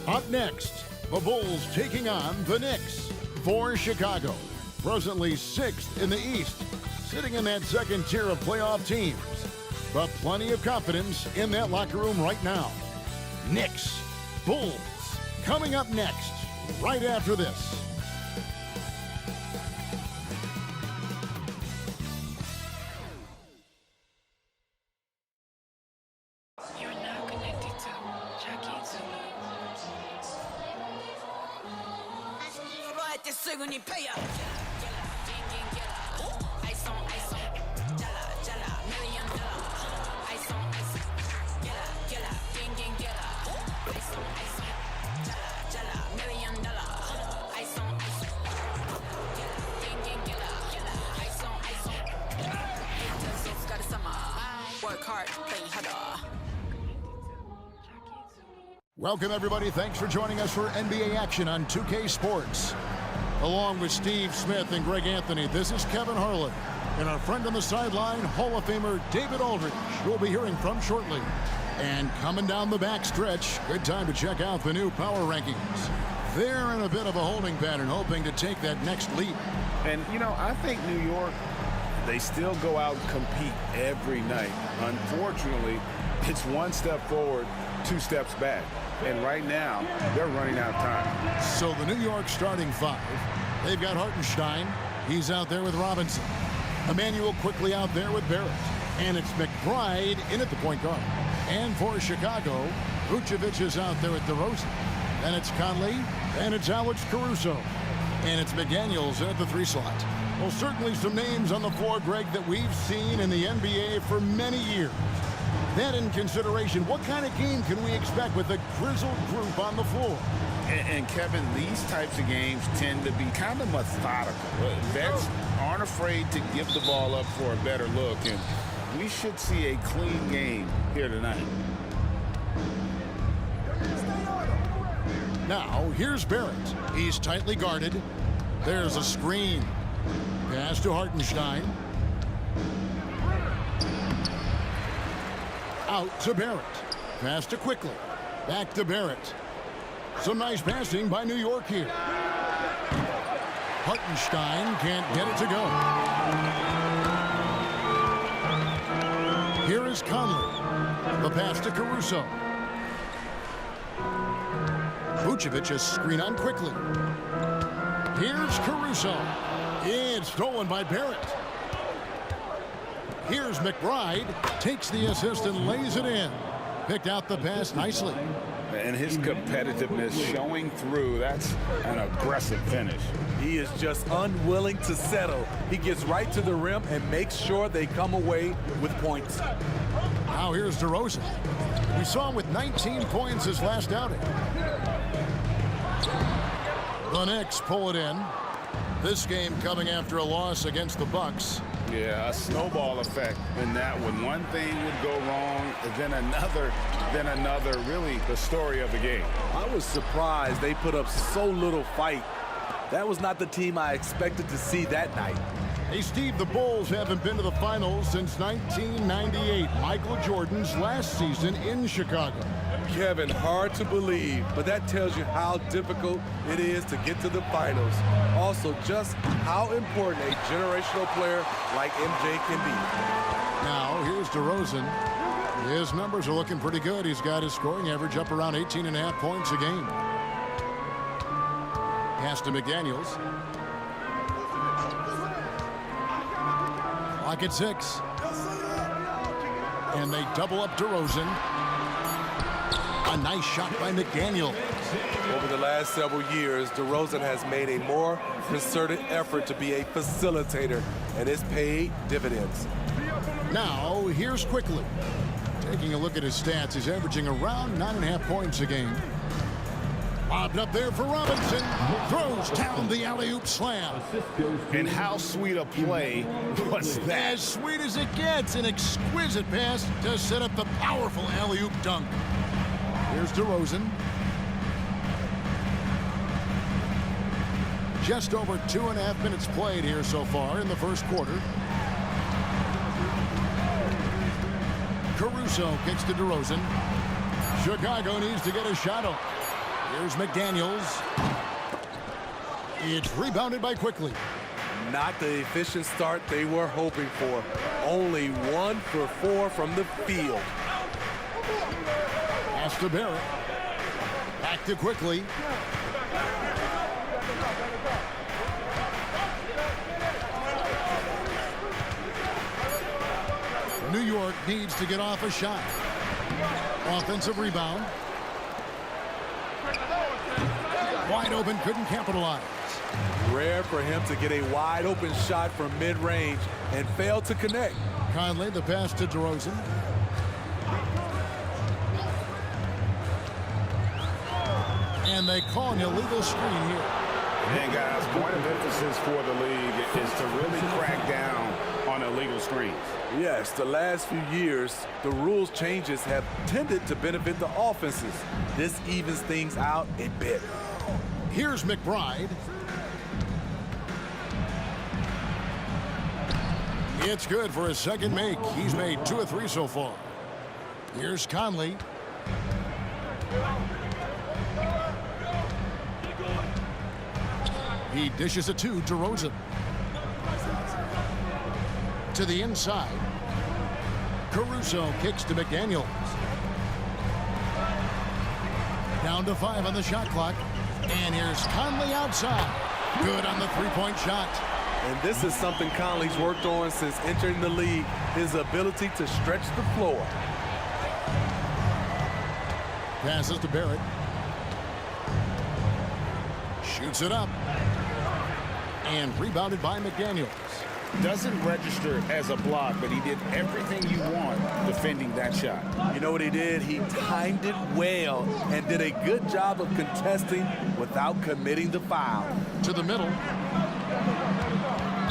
Up next, the Bulls taking on the Knicks. For Chicago, presently 6th in the East, sitting in that second tier of playoff teams. But plenty of confidence in that locker room right now. Knicks, Bulls, coming up next, right after this. Welcome, everybody. Thanks for joining us for NBA action on 2K Sports. Along with Steve Smith and Greg Anthony, this is Kevin Harlan. And our friend on the sideline, Hall of Famer David Aldridge, we'll be hearing from shortly. And coming down the back stretch, good time to check out the new power rankings. They're in a bit of a holding pattern, hoping to take that next leap. And, you know, I think New York, they still go out and compete every night. Unfortunately, it's one step forward, 2 steps back. And right now, they're running out of time. So the New York starting 5, they've got Hartenstein. He's out there with Robinson. Emmanuel quickly out there with Barrett. And it's McBride in at the point guard. And for Chicago, Vucevic is out there with DeRozan. Then it's Conley. And it's Alex Caruso. And it's McDaniels in at the 3 slot. Well, certainly some names on the floor, Greg, that we've seen in the NBA for many years. That in consideration, what kind of game can we expect with a grizzled group on the floor? And Kevin, these types of games tend to be kind of methodical. Vets aren't afraid to give the ball up for a better look, and we should see a clean game here tonight. Now, here's Barrett. He's tightly guarded. There's a screen. Pass to Hartenstein. Out to Barrett. Pass to Quickly. Back to Barrett. Some nice passing by New York here. Hartenstein can't get it to go. Here is Conley. The pass to Caruso. Vucevic is screen on Quickly. Here's Caruso. It's stolen by Barrett. Here's McBride, takes the assist and lays it in. Picked out the pass nicely. And his competitiveness showing through. That's an aggressive finish. He is just unwilling to settle. He gets right to the rim and makes sure they come away with points. Now here's DeRozan. We saw him with 19 points his last outing. The Knicks pull it in. This game coming after a loss against the Bucks. Yeah, a snowball effect in that one. One thing would go wrong, then another, really the story of the game. I was surprised they put up so little fight. That was not the team I expected to see that night. Hey, Steve, the Bulls haven't been to the finals since 1998, Michael Jordan's last season in Chicago. Kevin, hard to believe, but that tells you how difficult it is to get to the finals. Also, just how important a generational player like MJ can be. Now, here's DeRozan. His numbers are looking pretty good. He's got his scoring average up around 18.5 points a game. Pass to McDaniels. Clock at 6. And they double up DeRozan. A nice shot by McDaniel. Over the last several years, DeRozan has made a more concerted effort to be a facilitator, and it's paid dividends. Now, here's Quickly. Taking a look at his stats, he's averaging around 9.5 points a game. Bobbed up there for Robinson. Throws down the alley-oop slam. And how sweet a play was that? As sweet as it gets. An exquisite pass to set up the powerful alley-oop dunk. Here's DeRozan. Just over 2.5 minutes played here so far in the first quarter. Caruso kicks to DeRozan. Chicago needs to get a shot up. Here's McDaniels. It's rebounded by Quickly. Not the efficient start they were hoping for. Only 1 for 4 from the field. Pass to Barrett. Back to Quickly. New York needs to get off a shot. Offensive rebound. Wide open, couldn't capitalize. Rare for him to get a wide open shot from mid-range and fail to connect. Conley, the pass to DeRozan. And they call an illegal screen here. And guys, point of emphasis for the league is to really crack down on illegal screens. Yes, the last few years, the rules changes have tended to benefit the offenses. This evens things out a bit. Here's McBride. It's good for his second make. He's made 2 of 3 so far. Here's Conley. He dishes it to DeRozan. To the inside. Caruso kicks to McDaniels. Down to 5 on the shot clock. And here's Conley outside. Good on the three-point shot. And this is something Conley's worked on since entering the league, his ability to stretch the floor. Passes to Barrett. Shoots it up. And rebounded by McDaniels. Doesn't register as a block, but he did everything you want defending that shot. You know what he did? He timed it well and did a good job of contesting without committing the foul. To the middle.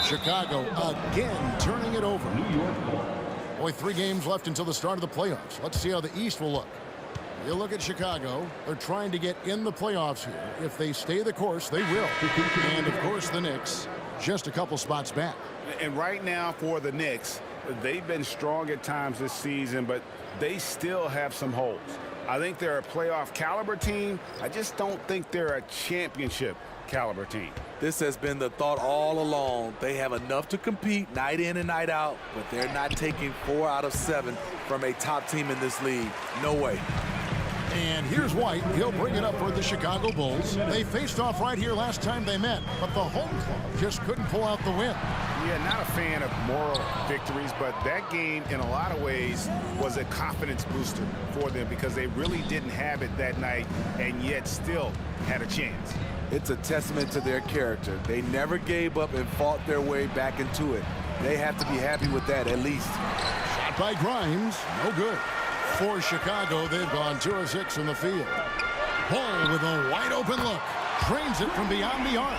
Chicago again turning it over. Boy, 3 games left until the start of the playoffs. Let's see how the East will look. You look at Chicago. They're trying to get in the playoffs here. If they stay the course, they will. And, of course, the Knicks just a couple spots back. And right now for the Knicks, they've been strong at times this season, but they still have some holes. I think they're a playoff caliber team. I just don't think they're a championship caliber team. This has been the thought all along. They have enough to compete night in and night out, but they're not taking 4 out of 7 from a top team in this league. No way. And here's White. He'll bring it up for the Chicago Bulls. They faced off right here last time they met, but the home club just couldn't pull out the win. Yeah, not a fan of moral victories, but that game in a lot of ways was a confidence booster for them because they really didn't have it that night and yet still had a chance. It's a testament to their character. They never gave up and fought their way back into it. They have to be happy with that at least. Shot by Grimes. No good. For Chicago, they've gone 2 of 6 from the field. Ball with a wide open look. Trains it from beyond the arc.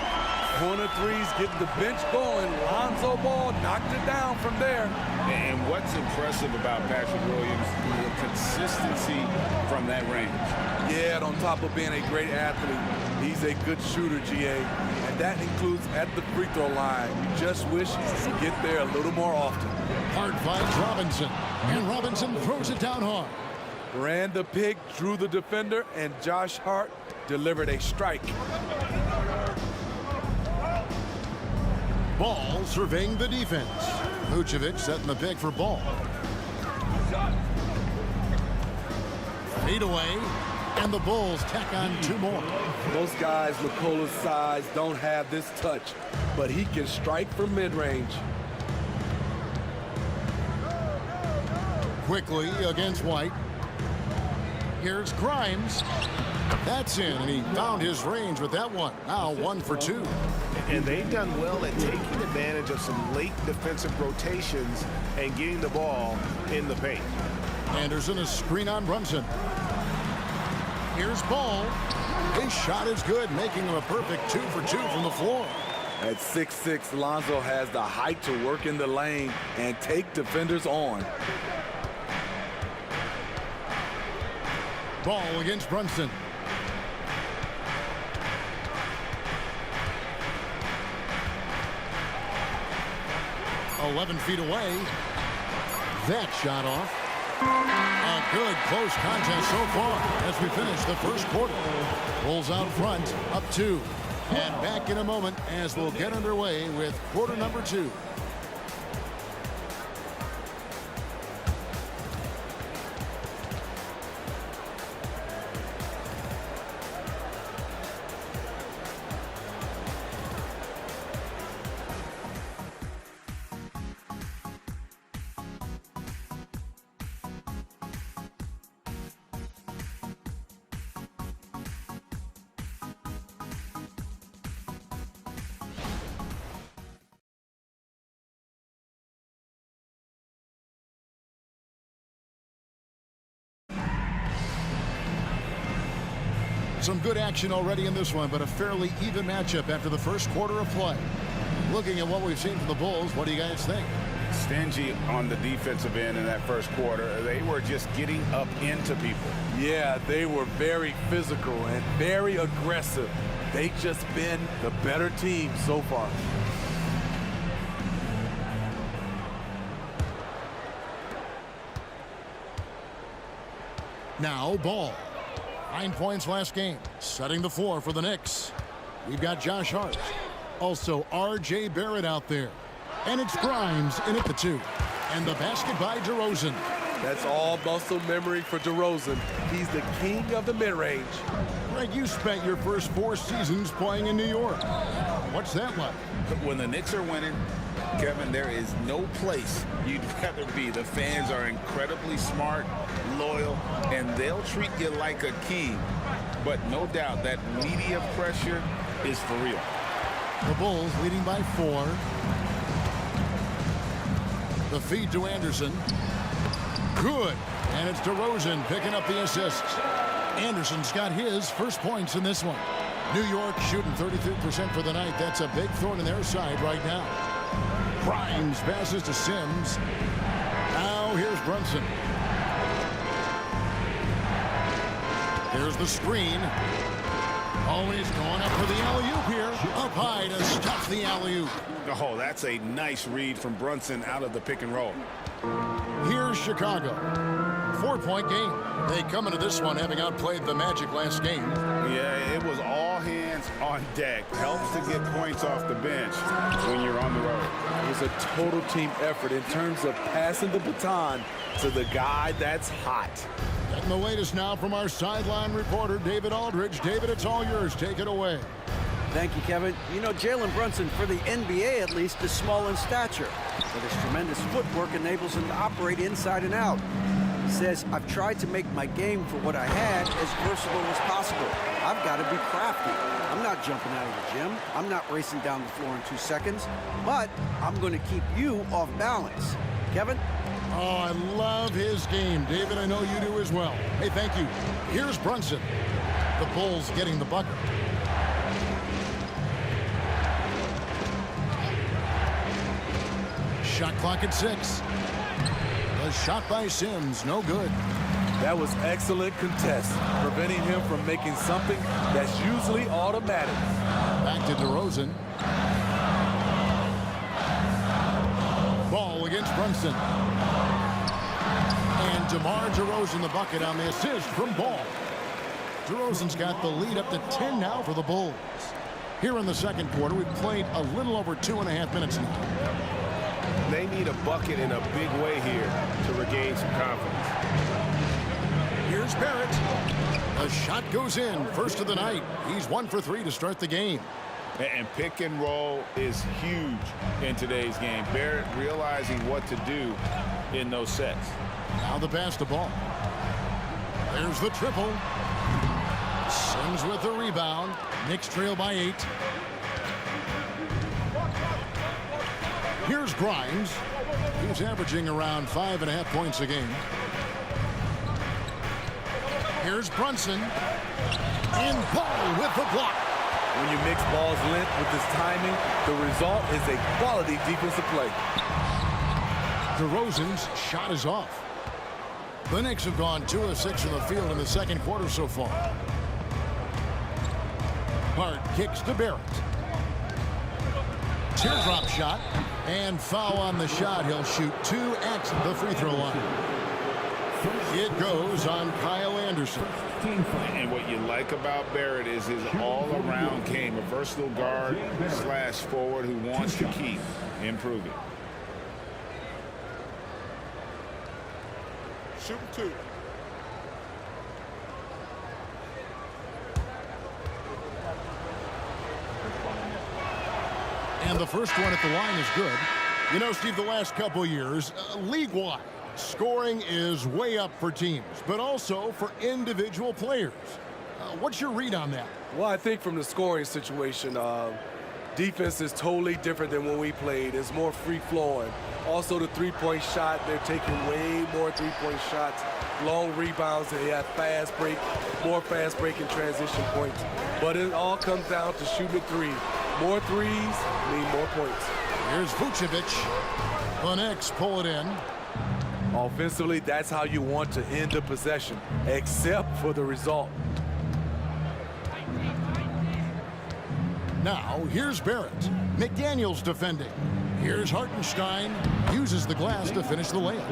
Corner threes getting the bench going. Lonzo Ball knocked it down from there. And what's impressive about Patrick Williams, the consistency from that range. Yeah, on top of being a great athlete, he's a good shooter, GA. And that includes at the free throw line. You just wish he could get there a little more often. Hart finds Robinson. And Robinson throws it down hard. Ran the pick, drew the defender, and Josh Hart delivered a strike. Ball surveying the defense. Vucevic setting the pick for Ball. Fade away, and the Bulls tack on 2 more. Most guys Nicola's size don't have this touch, but he can strike from mid-range. Quickly against White. Here's Grimes. That's in, and he found his range with that one. Now 1 for 2. And they've done well at taking advantage of some late defensive rotations and getting the ball in the paint. Anderson a screen on Brunson. Here's Ball. His shot is good, making him a perfect 2 for 2 from the floor. At 6'6", Lonzo has the height to work in the lane and take defenders on. Ball against Brunson. .11 feet away. That shot off. A good close contest so far as we finish the first quarter. Bulls out front, up 2. And back in a moment as we'll get underway with quarter number 2. Some good action already in this one, but a fairly even matchup after the first quarter of play. Looking at what we've seen from the Bulls, what do you guys think? Stingy on the defensive end in that first quarter. They were just getting up into people. Yeah, they were very physical and very aggressive. They've just been the better team so far. Now, Ball. 9 points last game, setting the floor for the Knicks. We've got Josh Hart. Also, R.J. Barrett out there. And it's Grimes in at the 2. And the basket by DeRozan. That's all muscle memory for DeRozan. He's the king of the mid-range. Greg, you spent your first 4 seasons playing in New York. What's that like? When the Knicks are winning, Kevin, there is no place you'd rather be. The fans are incredibly smart, loyal, and they'll treat you like a king. But no doubt that media pressure is for real. The Bulls leading by 4. The feed to Anderson. Good. And it's DeRozan picking up the assists. Anderson's got his first points in this one. New York shooting 33% for the night. That's a big thorn in their side right now. Grimes passes to Sims. Now here's Brunson. Here's the screen. Always going up for the alley-oop here. Up high to stuff the alley-oop. Oh, that's a nice read from Brunson out of the pick and roll. Here's Chicago. 4-point game. They come into this one having outplayed the Magic last game. Yeah, it was all hands on deck. Helps to get points off the bench when you're on the road. It was a total team effort in terms of passing the baton to the guy that's hot. Getting the latest now from our sideline reporter, David Aldridge. David, it's all yours. Take it away. Thank you, Kevin. You know, Jalen Brunson, for the NBA at least, is small in stature, but his tremendous footwork enables him to operate inside and out. He says, I've tried to make my game for what I had as versatile as possible. I've got to be crafty. I'm not jumping out of the gym. I'm not racing down the floor in 2 seconds, but I'm going to keep you off balance. Kevin? Oh, I love his game. David, I know you do as well. Hey, thank you. Here's Brunson. The Bulls getting the bucket. Shot clock at 6. A shot by Sims, no good. That was excellent contest, preventing him from making something that's usually automatic. Back to DeRozan. Ball against Brunson. And DeMar DeRozan the bucket on the assist from Ball. DeRozan's got the lead up to 10 now for the Bulls. Here in the second quarter, we've played a little over 2.5 minutes now. They need a bucket in a big way here to regain some confidence. Here's Barrett. A shot goes in. First of the night. He's 1 for 3 to start the game. And pick and roll is huge in today's game. Barrett realizing what to do in those sets. Now the pass to Ball. There's the triple. Sims with the rebound. Knicks trail by 8. Here's Grimes. He's averaging around 5.5 points a game. Here's Brunson. And Ball with the block. When you mix Ball's length with his timing, the result is a quality defensive play. DeRozan's shot is off. The Knicks have gone 2 of 6 from the field in the second quarter so far. Hart kicks to Barrett. Teardrop shot. And foul on the shot. He'll shoot 2 at the free throw line. It goes on Kyle Anderson. And what you like about Barrett is his all-around game, a versatile guard / forward who wants to keep improving. Shoot 2. And the first one at the line is good. You know, Steve, the last couple years, league-wide, scoring is way up for teams, but also for individual players. What's your read on that? Well, I think from the scoring situation, defense is totally different than when we played. It's more free-flowing. Also, the three-point shot, they're taking way more three-point shots, long rebounds, and they have fast break, more fast break and transition points. But it all comes down to shooting a three. More threes mean more points. Here's Vucevic. The Knicks pull it in. Offensively, that's how you want to end the possession, except for the result. Now, here's Barrett. McDaniels defending. Here's Hartenstein. Uses the glass to finish the layup.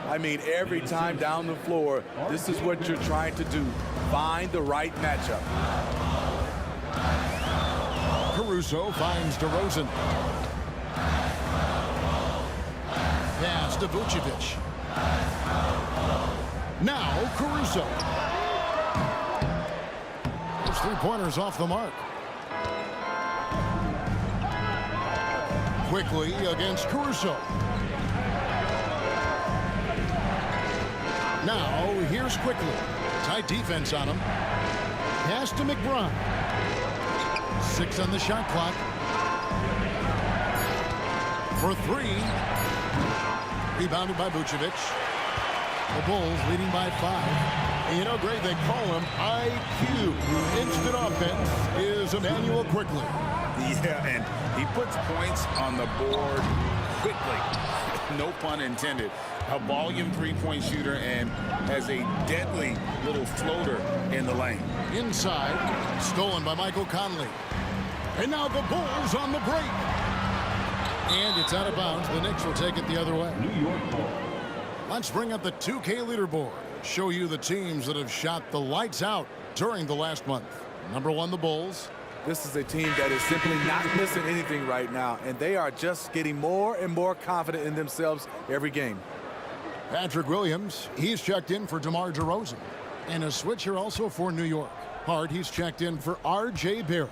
I mean, every time down the floor, this is what you're trying to do. Find the right matchup. Caruso finds DeRozan. Pass to Vucevic. Now Caruso. Those three-pointers off the mark. Quickly against Caruso. Now here's Quickly. Tight defense on him. Pass to McBride. 6 on the shot clock. For 3. Rebounded by Vucevic. The Bulls leading by 5. And you know, Greg, they call him IQ. Instant offense is Emmanuel Quickly. Yeah, and he puts points on the board quickly. No pun intended. A volume three-point shooter and has a deadly little floater in the lane. Inside, stolen by Michael Conley. And now the Bulls on the break. And it's out of bounds. The Knicks will take it the other way. Let's bring up the 2K leaderboard. Show you the teams that have shot the lights out during the last month. Number 1, the Bulls. This is a team that is simply not missing anything right now, and they are just getting more and more confident in themselves every game. Patrick Williams, he's checked in for DeMar DeRozan. And a switch here also for New York. Hart, he's checked in for R.J. Barrett.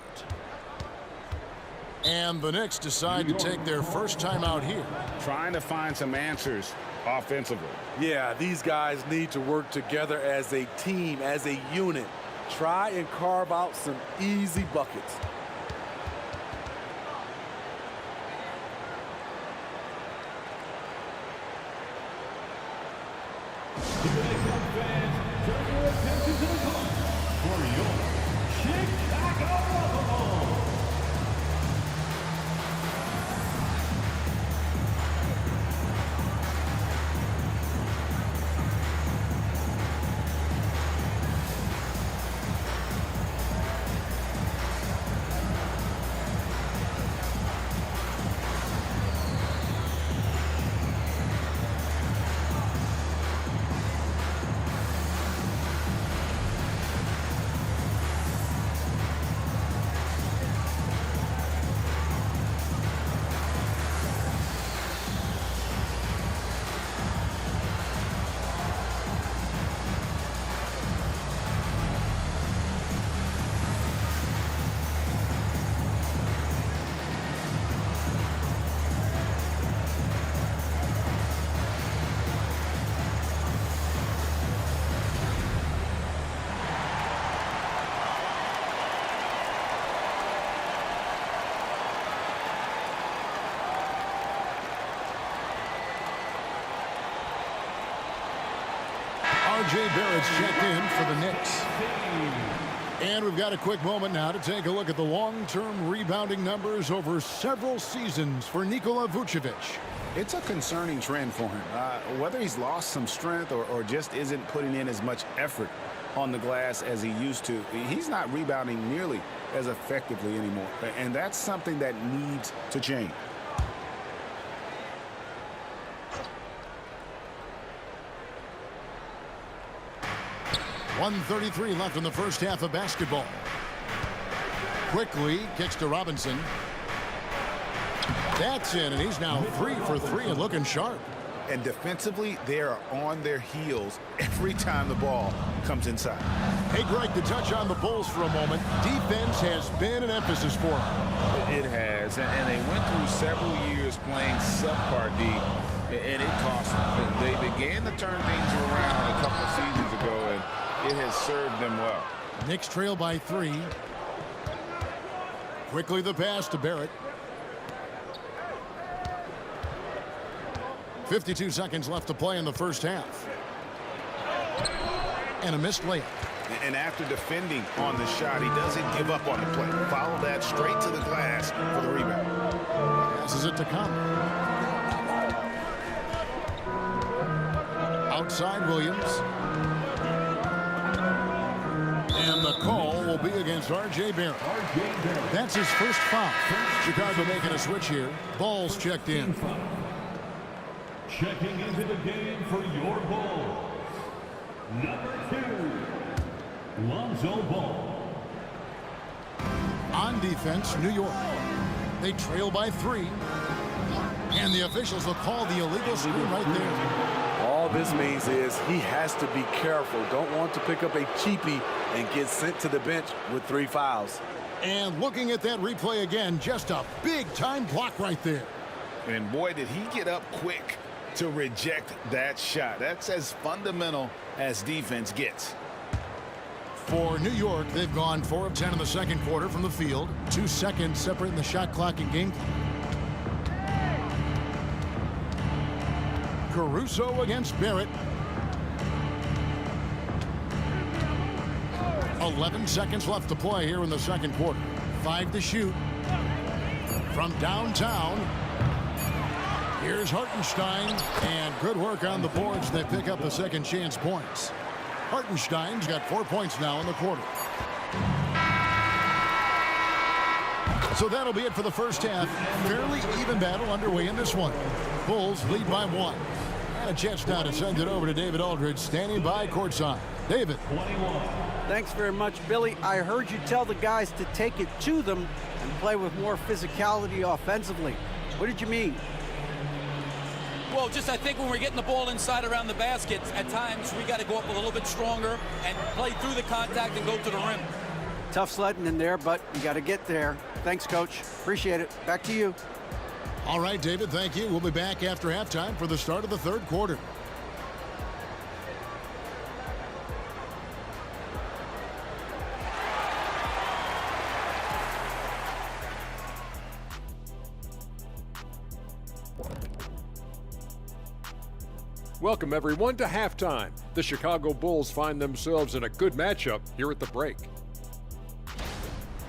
And the Knicks decide to take their first time out here. Trying to find some answers offensively. Yeah, these guys need to work together as a team, as a unit. Try and carve out some easy buckets. R.J. Barrett's checked in for the Knicks. And we've got a quick moment now to take a look at the long-term rebounding numbers over several seasons for Nikola Vucevic. It's a concerning trend for him. Whether he's lost some strength or just isn't putting in as much effort on the glass as he used to, he's not rebounding nearly as effectively anymore. And that's something that needs to change. 1:33 left in the first half of basketball. Quickly kicks to Robinson. That's in, and he's now 3 for 3 and looking sharp. And defensively, they are on their heels every time the ball comes inside. Hey, Greg, to touch on the Bulls for a moment, defense has been an emphasis for them. It has, and they went through several years playing subpar D, and it cost them. They began to turn things around a couple of seasons ago, and it has served them well. Knicks trail by 3. Quickly the pass to Barrett. 52 seconds left to play in the first half. And a missed layup. And after defending on the shot, he doesn't give up on the play. Follow that straight to the glass for the rebound. Passes it to Conley. Outside Williams. And the call will be against R.J. Barrett. That's his first foul. Chicago making a switch here. Ball's checked in. Checking into the game for your Bulls, number 2, Lonzo Ball. On defense, New York. They trail by 3. And the officials will call the illegal screen right there. All this means is he has to be careful. Don't want to pick up a cheapie and get sent to the bench with 3 fouls. And looking at that replay again, just a big-time block right there. And boy, did he get up quick to reject that shot. That's as fundamental as defense gets. For New York, they've gone 4 of 10 in the second quarter from the field. 2 seconds separating the shot clock and game clock. Caruso against Barrett. 11 seconds left to play here in the second quarter. 5 to shoot. From downtown, here's Hartenstein, and good work on the boards. They pick up the second chance points. Hartenstein's got 4 points now in the quarter. So that'll be it for the first half. Fairly even battle underway in this one. Bulls lead by 1. And a chance now to send it over to David Aldridge, standing by courtside. David. Thanks very much, Billy. I heard you tell the guys to take it to them and play with more physicality offensively. What did you mean? Well, just I think when we're getting the ball inside around the basket, at times we got to go up a little bit stronger and play through the contact and go to the rim. Tough sledding in there, but you got to get there. Thanks, Coach. Appreciate it. Back to you. All right, David, thank you. We'll be back after halftime for the start of the third quarter. Welcome, everyone, to halftime. The Chicago Bulls find themselves in a good matchup here at the break.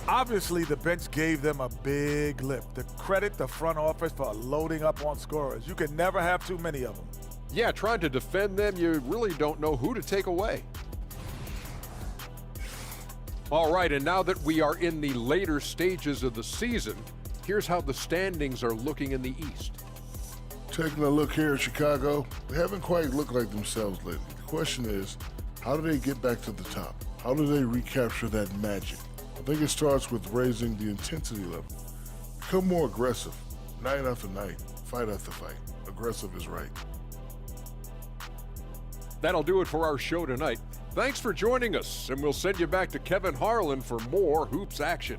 Obviously, the bench gave them a big lift. To credit the front office for loading up on scorers. You can never have too many of them. Yeah, trying to defend them, you really don't know who to take away. All right, and now that we are in the later stages of the season, here's how the standings are looking in the East. Taking a look here at Chicago, they haven't quite looked like themselves lately. The question is, how do they get back to the top? How do they recapture that magic? I think it starts with raising the intensity level. Become more aggressive, night after night, fight after fight. Aggressive is right. That'll do it for our show tonight. Thanks for joining us, and we'll send you back to Kevin Harlan for more hoops action.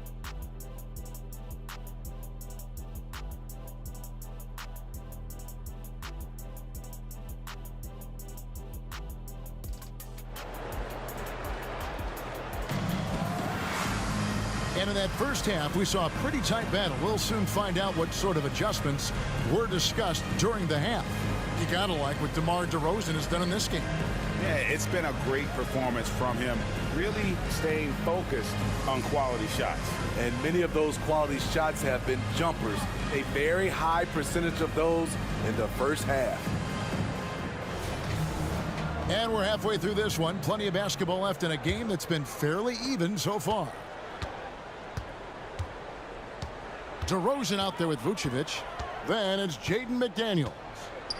And in that first half, we saw a pretty tight battle. We'll soon find out what sort of adjustments were discussed during the half. You gotta like what DeMar DeRozan has done in this game. Yeah, it's been a great performance from him, really staying focused on quality shots. And many of those quality shots have been jumpers. A very high percentage of those in the first half. And we're halfway through this one. Plenty of basketball left in a game that's been fairly even so far. DeRozan out there with Vucevic. Then it's Jaden McDaniels.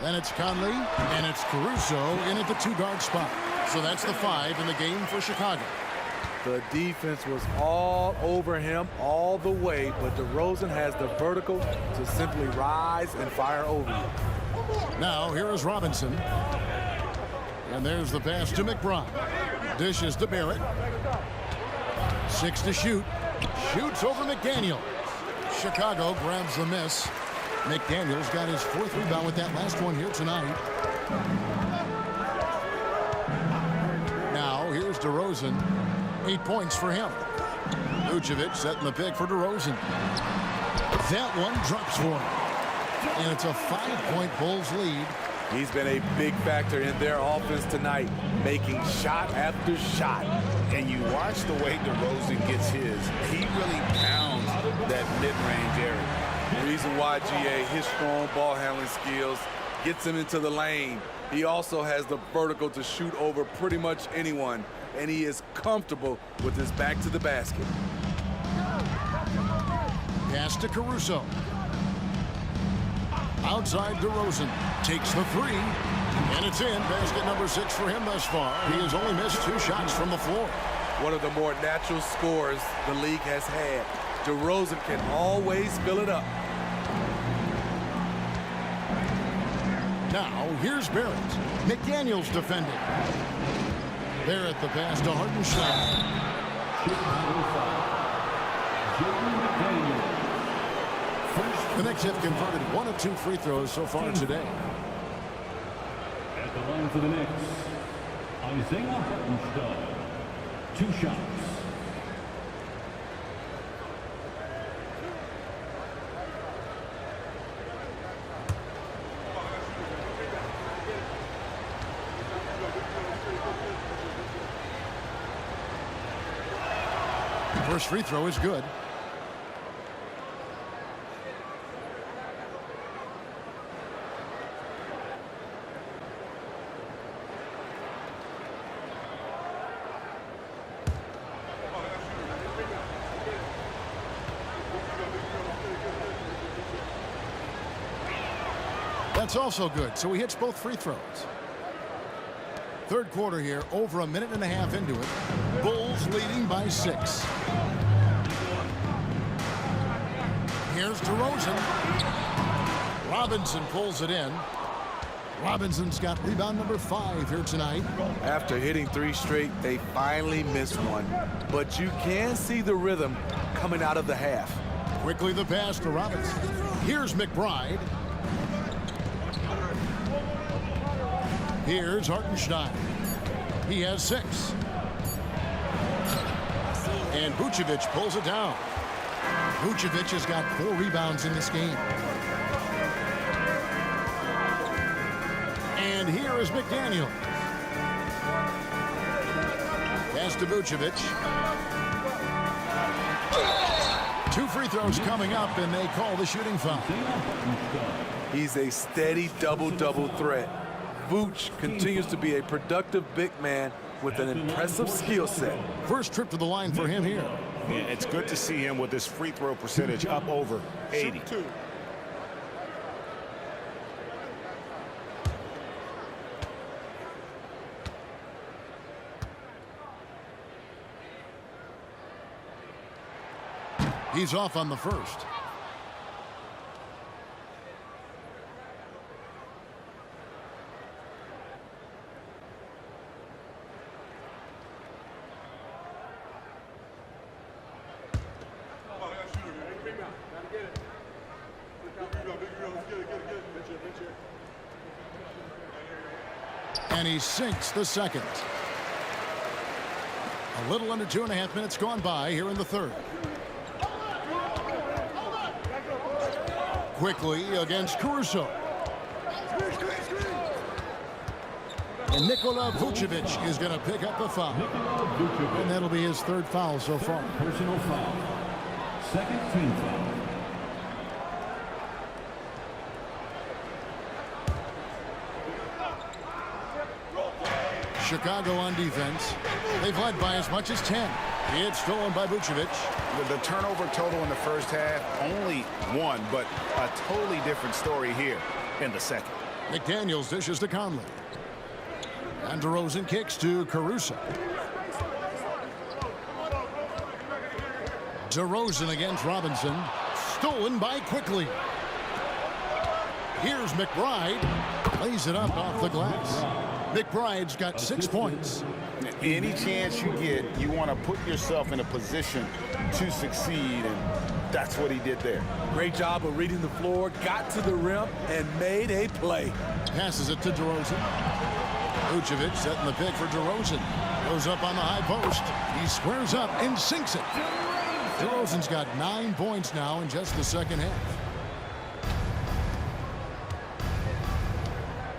Then it's Conley, and it's Caruso in at the 2-guard spot. So that's the 5 in the game for Chicago. The defense was all over him all the way, but DeRozan has the vertical to simply rise and fire over you. Now here is Robinson. And there's the pass to McBride. Dishes to Barrett. 6 to shoot. Shoots over McDaniel. Chicago grabs the miss. McDaniel's got his 4th rebound with that last one here tonight. Now here's DeRozan. 8 points for him. Vucevic setting the pick for DeRozan. That one drops for him. And it's a 5-point Bulls lead. He's been a big factor in their offense tonight, making shot after shot. And you watch the way DeRozan gets his. He really pounds that mid-range area. The reason why, GA, his strong ball handling skills gets him into the lane. He also has the vertical to shoot over pretty much anyone, and he is comfortable with his back to the basket. Pass to Caruso. Outside DeRozan. Takes the 3. And it's in. Basket number 6 for him thus far. He has only missed 2 shots from the floor. One of the more natural scorers the league has had. DeRozan can always fill it up. Now, here's Barrett. McDaniel's defending. Barrett the pass to Hartenstein. The Knicks have converted 1 of 2 free throws so far today. At the line for the Knicks, Isaiah Hartenstein. 2 shots. First free throw is good. That's also good, so he hits both free throws. Third quarter here, over a minute and a half into it. Bulls leading by 6. Here's DeRozan. Robinson pulls it in. Robinson's got rebound number 5 here tonight. After hitting 3 straight, they finally missed one. But you can see the rhythm coming out of the half. Quickly the pass to Robinson. Here's McBride. Here's Hartenstein. He has 6. And Vucevic pulls it down. Vucevic has got 4 rebounds in this game. And here is McDaniel. Pass to Vucevic. 2 free throws coming up, and they call the shooting foul. He's a steady double-double threat. Vooch continues to be a productive big man with an impressive skill set. First trip to the line for him here. Yeah, it's good to see him with his free throw percentage up over 80. He's off on the first. And he sinks the second. A little under 2.5 minutes gone by here in the third. Quickly against Caruso. And Nikola Vucevic is going to pick up the foul. And that'll be his 3rd foul so far. Personal foul. 2nd team foul. Chicago on defense. They've led by as much as 10. It's stolen by Vucevic. The turnover total in the first half, only 1, but a totally different story here in the second. McDaniels dishes to Conley. And DeRozan kicks to Caruso. DeRozan against Robinson. Stolen by Quickly. Here's McBride. Lays it up off the glass. McBride's got 6 points. Any chance you get, you want to put yourself in a position to succeed, and that's what he did there. Great job of reading the floor, got to the rim, and made a play. Passes it to DeRozan. Vucevic setting the pick for DeRozan. Goes up on the high post. He squares up and sinks it. DeRozan's got 9 points now in just the second half.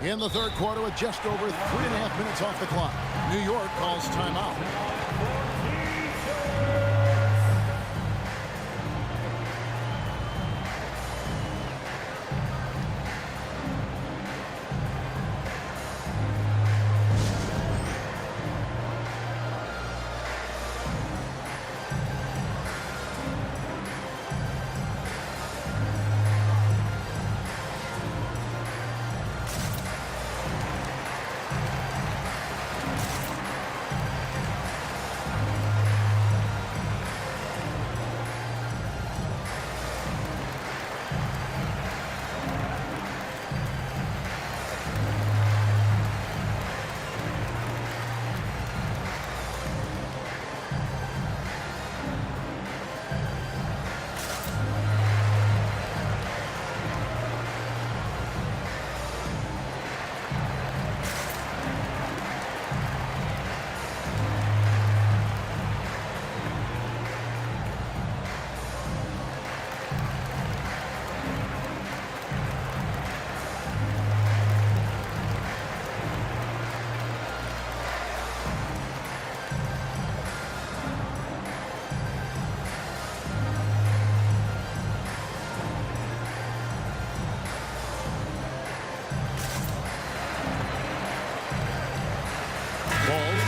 In the third quarter with just over 3.5 minutes off the clock. New York calls timeout.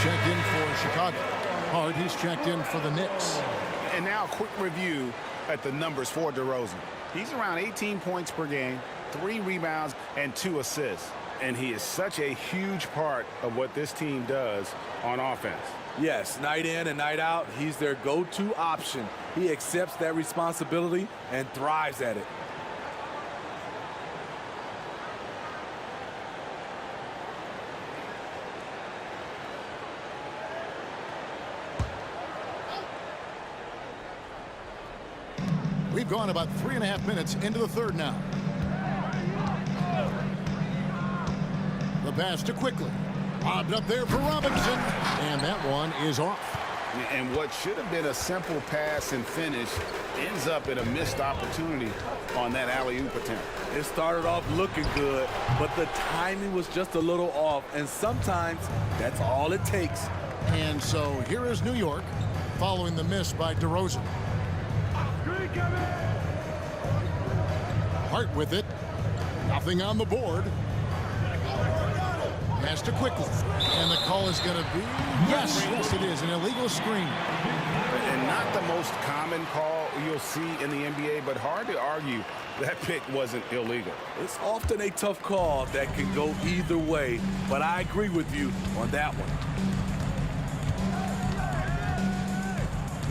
Checked in for Chicago. Hart, he's checked in for the Knicks. And now a quick review at the numbers for DeRozan. He's around 18 points per game, 3 rebounds, and 2 assists. And he is such a huge part of what this team does on offense. Yes, night in and night out, he's their go-to option. He accepts that responsibility and thrives at it. We've gone about 3.5 minutes into the third now. The pass to Quickly. Lobbed up there for Robinson. And that one is off. And what should have been a simple pass and finish ends up in a missed opportunity on that alley-oop attempt. It started off looking good, but the timing was just a little off. And sometimes that's all it takes. And so here is New York following the miss by DeRozan. Hart with it. Nothing on the board. Pass to Quickly. And the call is going to be, yes, it is, an illegal screen. And not the most common call you'll see in the NBA, but hard to argue that pick wasn't illegal. It's often a tough call that can go either way, but I agree with you on that one.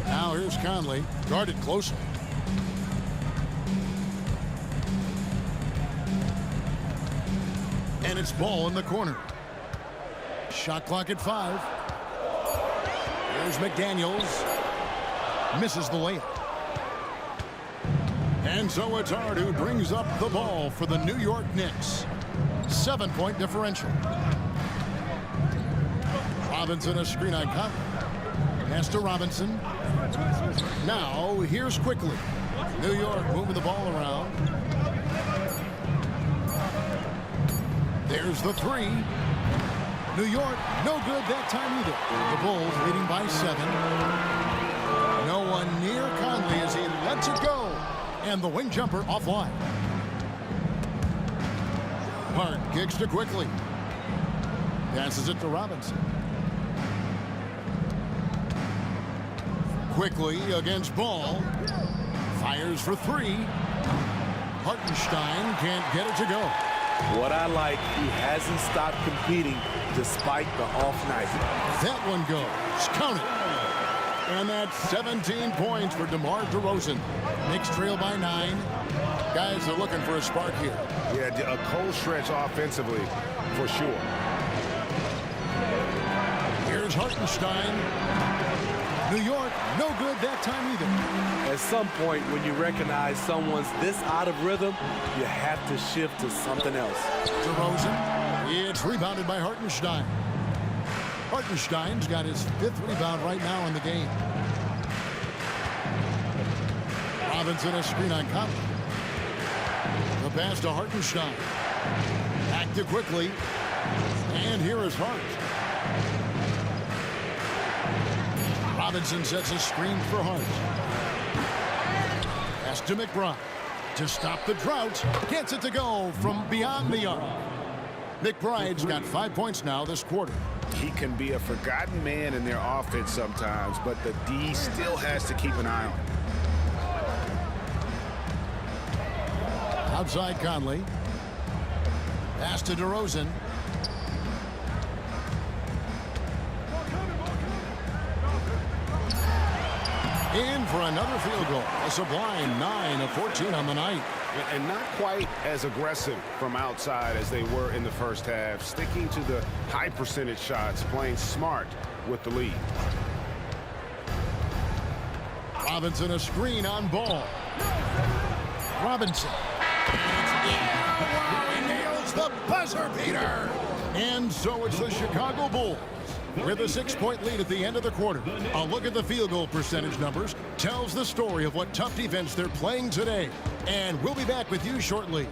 Now here's Conley, guarded closely. And it's Ball in the corner. Shot clock at 5. Here's McDaniels. Misses the layup. And so it's Hart who brings up the ball for the New York Knicks. 7-point differential. Robinson a screen icon. Pass to Robinson. Now here's Quickly. New York moving the ball around. There's the 3. New York, no good that time either. The Bulls leading by 7. No one near Conley as he lets it go. And the wing jumper offline. Hart kicks to Quickly. Passes it to Robinson. Quickly against Ball. Fires for 3. Hartenstein can't get it to go. What I like, he hasn't stopped competing despite the off night. That one goes. Count it. And that's 17 points for DeMar DeRozan. Knicks trail by 9. Guys are looking for a spark here. Yeah, a cold stretch offensively for sure. Here's Hartenstein. New York, no good that time either. At some point, when you recognize someone's this out of rhythm, you have to shift to something else. DeRozan, it's rebounded by Hartenstein. Hartenstein's got his 5th rebound right now in the game. Robinson a screen on Conley. The pass to Hartenstein. Back to quickly. And here is Hart. Robinson sets a screen for Hart. Pass to McBride. To stop the drought. Gets it to go from beyond the arc. McBride's got 5 points now this quarter. He can be a forgotten man in their offense sometimes, but the D still has to keep an eye on him. Outside Conley. Pass to DeRozan. In for another field goal. A sublime 9 of 14 on the night. And not quite as aggressive from outside as they were in the first half. Sticking to the high percentage shots, playing smart with the lead. Robinson a screen on Ball. Robinson. He nails the buzzer beater. And so it's the Chicago Bulls with a 6-point lead at the end of the quarter. A look at the field goal percentage numbers tells the story of what tough defense they're playing today. And we'll be back with you shortly.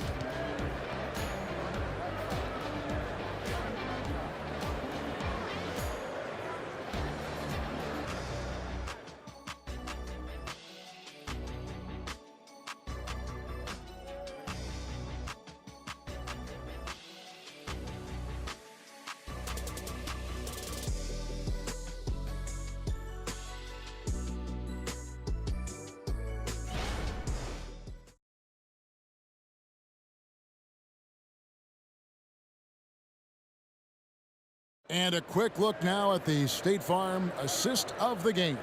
And a quick look now at the State Farm assist of the game.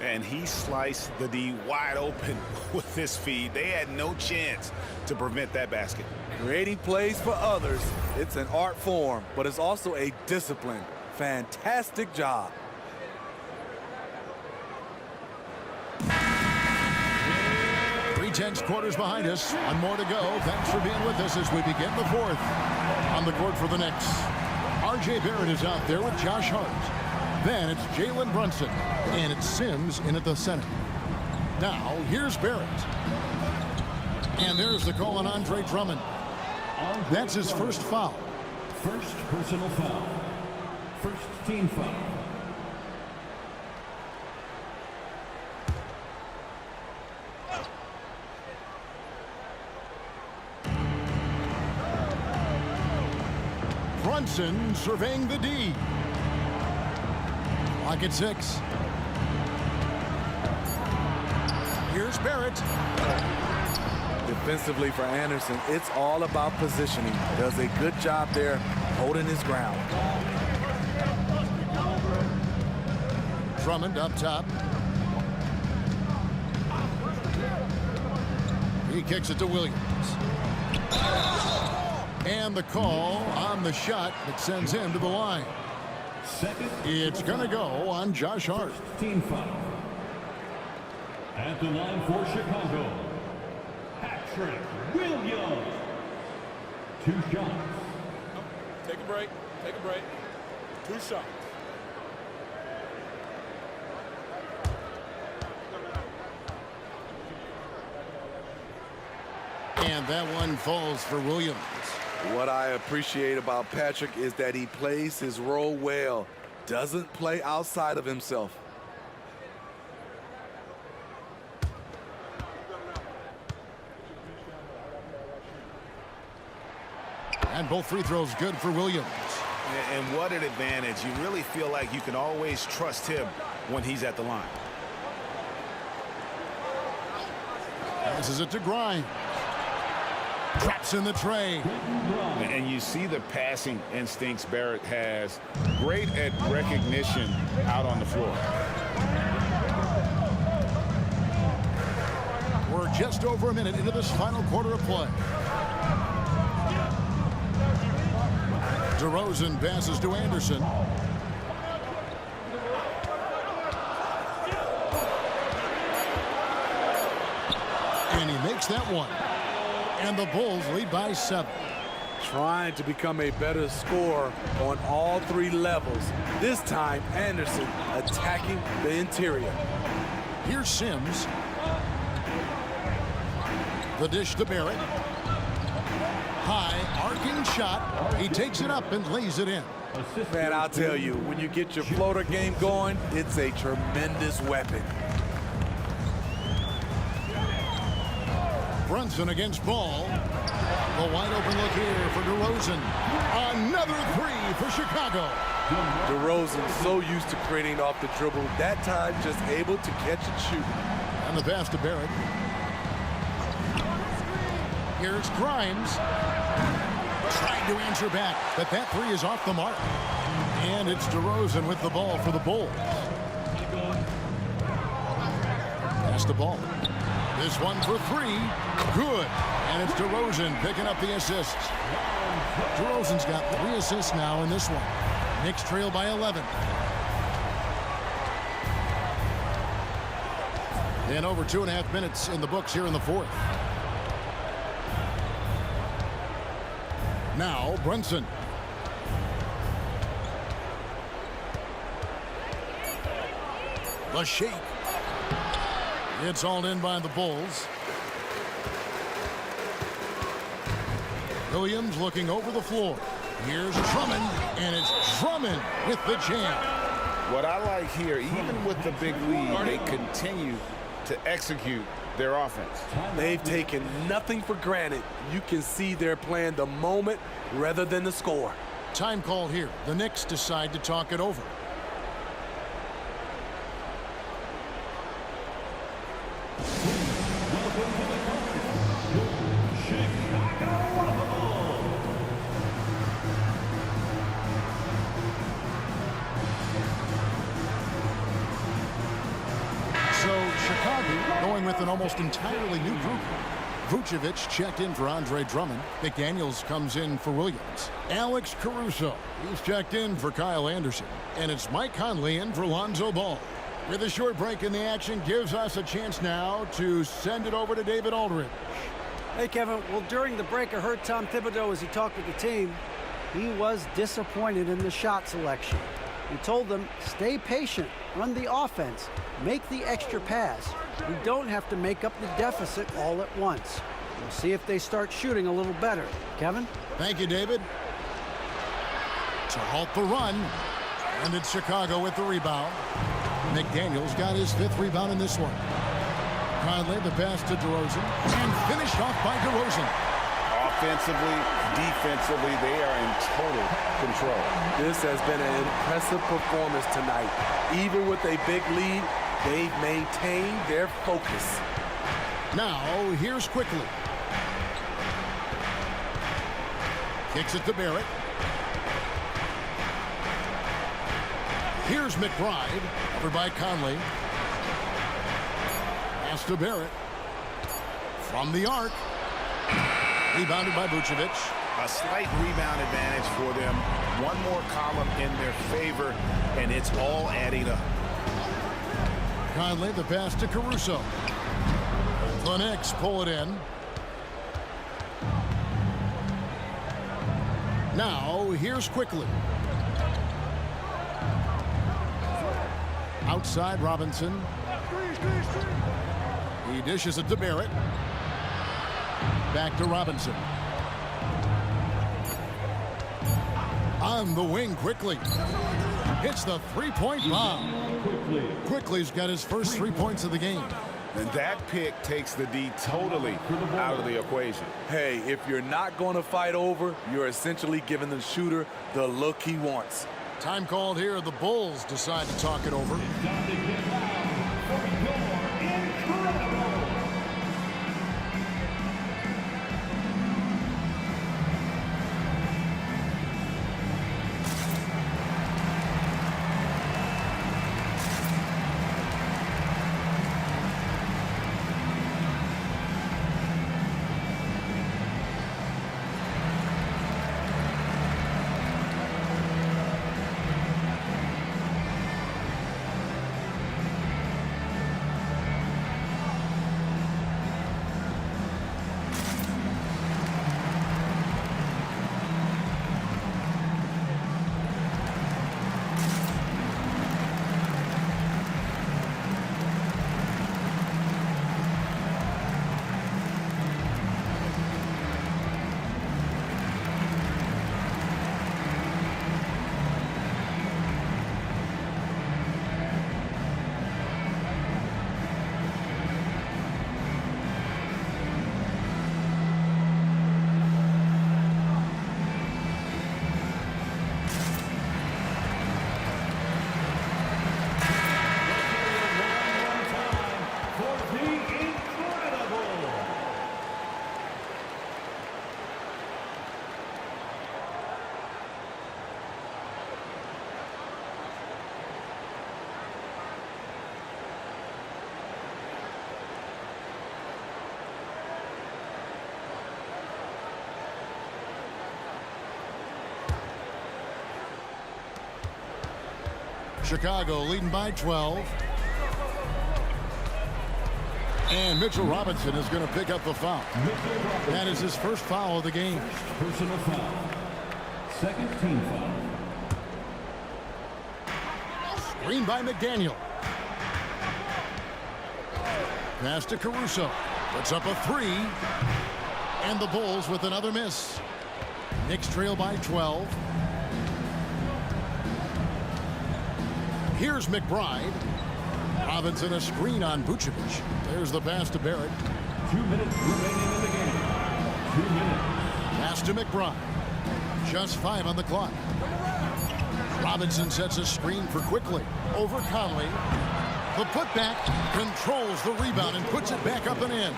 And he sliced the D wide open with this feed. They had no chance to prevent that basket. Creating plays for others, it's an art form, but it's also a discipline. Fantastic job. Three-tenths quarters behind us. One more to go. Thanks for being with us as we begin the 4th. On the court for the Knicks, R.J. Barrett is out there with Josh Hart. Then it's Jalen Brunson. And it's Sims in at the center. Now, here's Barrett. And there's the call on Andre Drummond. That's his first foul. First personal foul. First team foul. Brunson surveying the D. Clock at 6. Here's Barrett. Defensively for Anderson, it's all about positioning. Does a good job there holding his ground. Drummond up top. He kicks it to Williams. And the call on the shot that sends him to the line. It's going to go on Josh Hart. Team foul. At the line for Chicago, Patrick Williams. 2 shots. Take a break. Take a break. 2 shots. And that one falls for Williams. What I appreciate about Patrick is that he plays his role well. Doesn't play outside of himself. And both free throws good for Williams. And what an advantage. You really feel like you can always trust him when he's at the line. Passes it to Grimes. Drops in the tray. And you see the passing instincts Barrett has. Great at recognition out on the floor. We're just over a minute into this final quarter of play. DeRozan passes to Anderson. And he makes that one. And the Bulls lead by 7. Trying to become a better scorer on all 3 levels. This time, Anderson attacking the interior. Here's Sims. The dish to Barrett. High, arcing shot. He takes it up and lays it in. Man, I'll tell you, when you get your floater game going, it's a tremendous weapon. Brunson against Ball. The wide open look here for DeRozan. Another 3 for Chicago. DeRozan so used to creating off the dribble. That time just able to catch and shoot. And the pass to Barrett. Here's Grimes. Trying to answer back, but that 3 is off the mark. And it's DeRozan with the ball for the Bulls. Pass the ball. This one for 3. Good. And it's DeRozan picking up the assists. DeRozan's got 3 assists now in this one. Knicks trail by 11. And over 2.5 minutes in the books here in the 4th. Now Brunson. The shake. It's hauled in by the Bulls. Williams looking over the floor. Here's Drummond, and it's Drummond with the jam. What I like here, even with the big lead, they continue to execute their offense. They've taken nothing for granted. You can see they're playing the moment rather than the score. Time call here. The Knicks decide to talk it over. Going with an almost entirely new group. Vucevic checked in for Andre Drummond. McDaniels comes in for Williams. Alex Caruso, he's checked in for Kyle Anderson. And it's Mike Conley in for Lonzo Ball. With a short break in the action, gives us a chance now to send it over to David Aldridge. Hey, Kevin. Well, during the break, I heard Tom Thibodeau as he talked with the team. He was disappointed in the shot selection. He told them, stay patient, run the offense, make the extra pass. We don't have to make up the deficit all at once. We'll see if they start shooting a little better. Kevin? Thank you, David. To halt the run. And it's Chicago with the rebound. McDaniels got his 5th rebound in this one. Conley, the pass to DeRozan. And finished off by DeRozan. Offensively, defensively, they are in total control. This has been an impressive performance tonight. Even with a big lead, they've maintained their focus. Now, here's Quickly. Kicks it to Barrett. Here's McBride, over by Conley. Pass to Barrett. From the arc. Rebounded by Vucevic. A slight rebound advantage for them. One more column in their favor, and it's all adding up. Conley, the pass to Caruso. The Knicks pull it in. Now, here's Quickly. Outside Robinson. He dishes it to Barrett. Back to Robinson. On the wing, Quickly. Hits the three-point bomb. Quickly's got his first 3 points of the game. And that pick takes the D totally out of the equation. Hey, if you're not going to fight over, you're essentially giving the shooter the look he wants. Time called here. The Bulls decide to talk it over. Chicago leading by 12. And Mitchell Robinson is going to pick up the foul. That is his first foul of the game. Personal foul. Second team foul. Screen by McDaniel. Pass to Caruso. Puts up a three. And the Bulls with another miss. Knicks trail by 12. Here's McBride. Robinson a screen on Vucevic. There's the pass to Barrett. 2 minutes remaining in the game. 2 minutes. Pass to McBride. Just 5 on the clock. Robinson sets a screen for Quickly. Over Conley. The putback controls the rebound and puts it back up and in.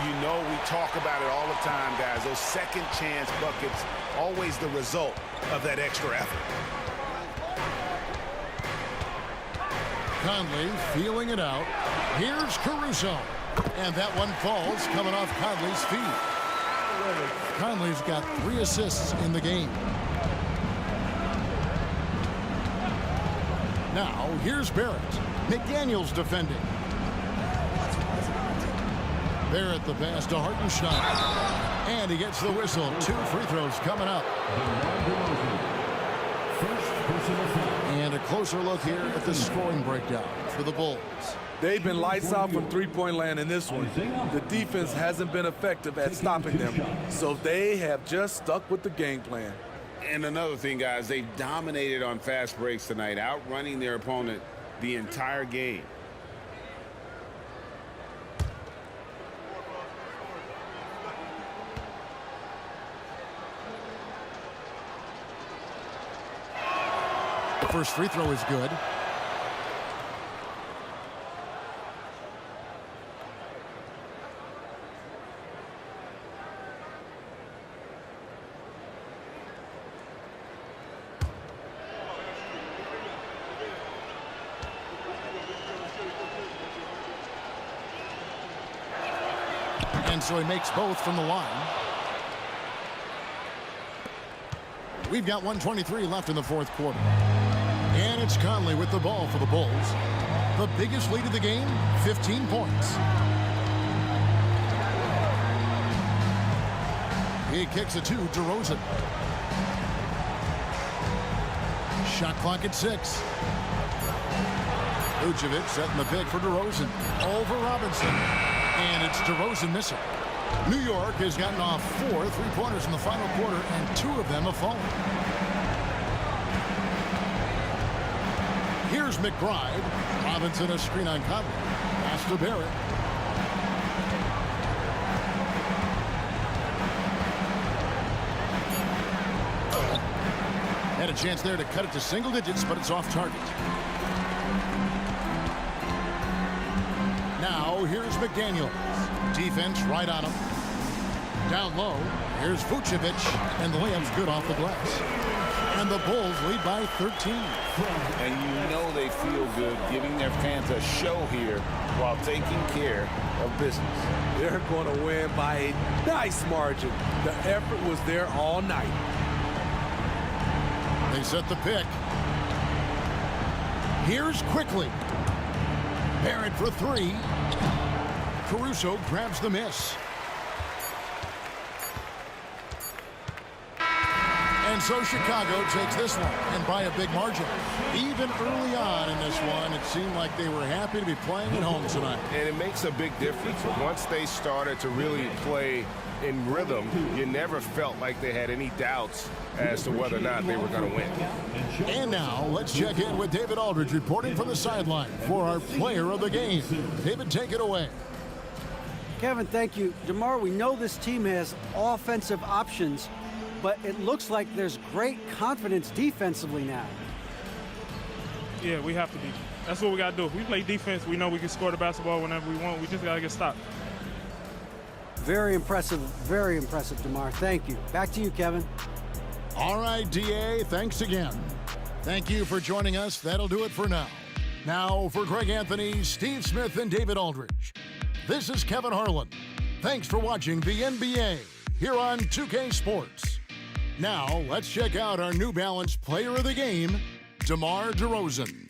You know we talk about it all the time, guys. Those second chance buckets, always the result of that extra effort. Conley feeling it out. Here's Caruso. And that one falls coming off Conley's feet. Conley's got 3 assists in the game. Now, here's Barrett. McDaniel's defending. Barrett the pass to Hartenstein. And he gets the whistle. 2 free throws coming up. And a closer look here at the scoring breakdown for the Bulls. They've been lights out from three-point land in this one. The defense hasn't been effective at stopping them, so they have just stuck with the game plan. And another thing, guys, they've dominated on fast breaks tonight, outrunning their opponent the entire game. The first free throw is good. And so he makes both from the line. We've got 1:23 left in the fourth quarter. And it's Conley with the ball for the Bulls. The biggest lead of the game, 15 points. He kicks it to DeRozan. Shot clock at 6. Vucevic setting the pick for DeRozan. Over Robinson. And it's DeRozan missing. New York has gotten off 4 3-pointers in the final quarter, and 2 of them have fallen. Here's McBride. Robinson a screen on Conley. Pass to Barrett. Had a chance there to cut it to single digits, but it's off target. Now here's McDaniel. Defense right on him. Down low. Here's Vucevic, and the layup's good off the glass. And the Bulls lead by 13. And you know they feel good giving their fans a show here while taking care of business. They're going to win by a nice margin. The effort was there all night. They set the pick. Here's Quickly. Barrett for 3. Caruso grabs the miss. And so Chicago takes this one, and by a big margin. Even early on in this one, it seemed like they were happy to be playing at home tonight. And it makes a big difference. Once they started to really play in rhythm, you never felt like they had any doubts as to whether or not they were going to win. And now let's check in with David Aldridge reporting from the sideline for our player of the game. David, take it away. Kevin, thank you. DeMar, we know this team has offensive options, but it looks like there's great confidence defensively now. Yeah, we have to be. That's what we got to do. If we play defense, we know we can score the basketball whenever we want. We just got to get stopped. Very impressive, DeMar. Thank you. Back to you, Kevin. All right, DA, thanks again. Thank you for joining us. That'll do it for now. Now, for Greg Anthony, Steve Smith, and David Aldridge, this is Kevin Harlan. Thanks for watching the NBA here on 2K Sports. Now, let's check out our New Balance Player of the Game, DeMar DeRozan.